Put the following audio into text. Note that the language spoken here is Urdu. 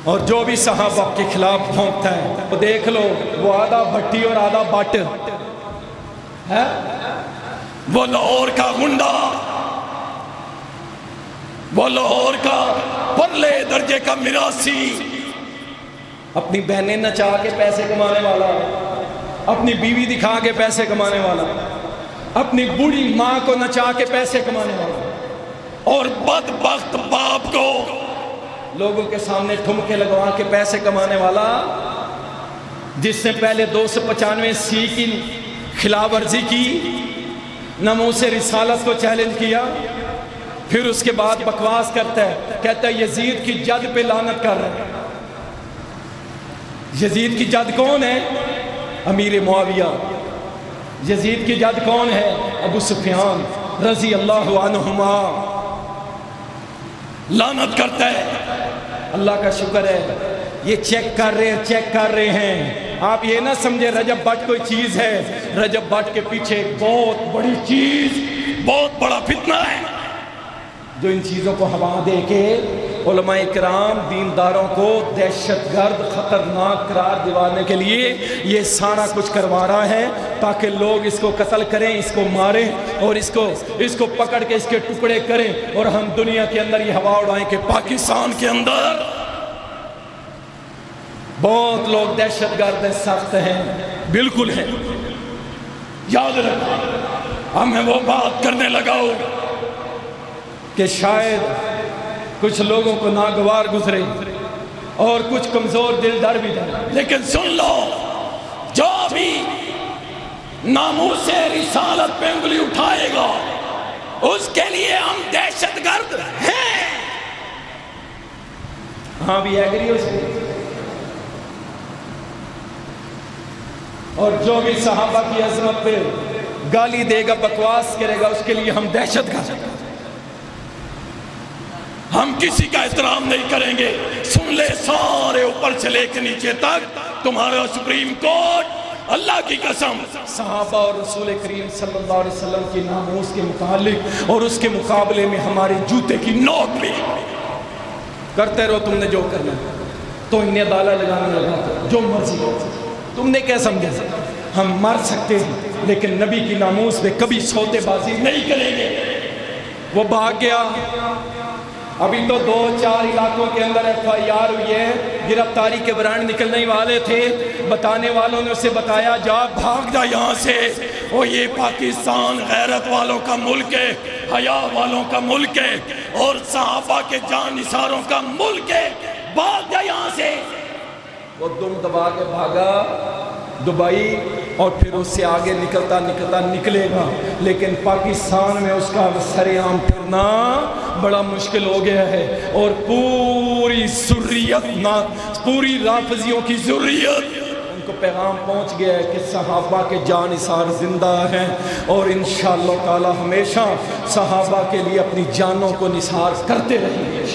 اور جو بھی صحابہ کے خلاف بھونکتا ہے وہ دیکھ لو، وہ آدھا بھٹی اور آدھا بٹ ہے، وہ لاہور کا گنڈا، وہ لاہور کا پرلے درجے کا میراثی، اپنی بہنیں نچا کے پیسے کمانے والا، اپنی بیوی دکھا کے پیسے کمانے والا، اپنی بوڑھی ماں کو نچا کے پیسے کمانے والا، اور بدبخت باپ کو لوگوں کے سامنے ٹھمکے لگوا کے پیسے کمانے والا، جس نے پہلے 295 کی خلاف ورزی کی، ناموس رسالت کو چیلنج کیا، پھر اس کے بعد بکواس کرتا ہے، کہتا ہے یزید کی جد پہ لعنت کر رہا ہے۔ یزید کی جد کون ہے؟ امیر معاویہ۔ یزید کی جد کون ہے؟ ابو سفیان رضی اللہ عنہما۔ لعنت کرتا ہے۔ اللہ کا شکر ہے یہ چیک کر رہے ہیں۔ آپ یہ نہ سمجھے رجب بٹ کوئی چیز ہے، رجب بٹ کے پیچھے ایک بہت بڑی چیز، بہت بڑا فتنہ ہے جو ان چیزوں کو ہوا دے کے علماء کرام دینداروں کو دہشت گرد خطرناک قرار دلانے کے لیے یہ سارا کچھ کروا رہا ہے، تاکہ لوگ اس کو قتل کریں، اس کو ماریں، اور اس کو پکڑ کے اس کے ٹکڑے کریں، اور ہم دنیا کے اندر یہ ہوا اڑائیں کہ پاکستان کے اندر بہت لوگ دہشت گرد سخت ہیں، بالکل ہیں۔ یاد رکھو، ہمیں وہ بات کرنے لگاؤ کہ شاید کچھ لوگوں کو ناگوار گزرے اور کچھ کمزور دل ڈر بھی جائے، لیکن سن لو، جو بھی ناموس رسالت پہ انگلی اٹھائے گا اس کے لیے ہم دہشت گرد ہیں۔ ہاں بھی ایگری ہو سکتے۔ اور جو بھی صحابہ کی عظمت پہ گالی دے گا، بکواس کرے گا، اس کے لیے ہم دہشت گرد ہیں۔ ہم کسی کا احترام نہیں کریں گے۔ سن لے سارے اوپر سے لے کے نیچے تک، تمہارا سپریم کورٹ، اللہ کی قسم، صحابہ اور رسول کریم صلی اللہ علیہ وسلم کی ناموس کے متعلق اور اس کے مقابلے میں ہمارے جوتے کی نوک بھی کرتے رہو۔ تم نے جو کرنا تو انہیں دالا لگانے لگا، جو مرضی ہو، تم نے کیا سمجھا؟ ہم مر سکتے ہیں لیکن نبی کی ناموس پہ کبھی سوتے بازی نہیں کریں گے۔ وہ بھاگ گیا۔ ابھی تو 2-4 علاقوں کے اندر FIR ہوئی ہے، گرفتاری کے برانڈ نکلنے والے تھے، بتانے والوں نے اسے بتایا جا بھاگ جا یہاں سے، وہ یہ پاکستان غیرت والوں کا ملک ہے، حیا والوں کا ملک ہے، اور صحابہ کے جان نثاروں کا ملک ہے، بھاگ جا یہاں سے۔ وہ دم دبا کے بھاگا دبئی، اور پھر اس سے آگے نکلتا نکلے گا، لیکن پاکستان میں اس کا سر عام پھرنا بڑا مشکل ہو گیا ہے، اور پوری ذریت، پوری رافضیوں کی ذریت، ان کو پیغام پہنچ گیا ہے کہ صحابہ کے جان نثار زندہ ہیں، اور انشاءاللہ تعالی ہمیشہ صحابہ کے لیے اپنی جانوں کو نثار کرتے رہیں گے۔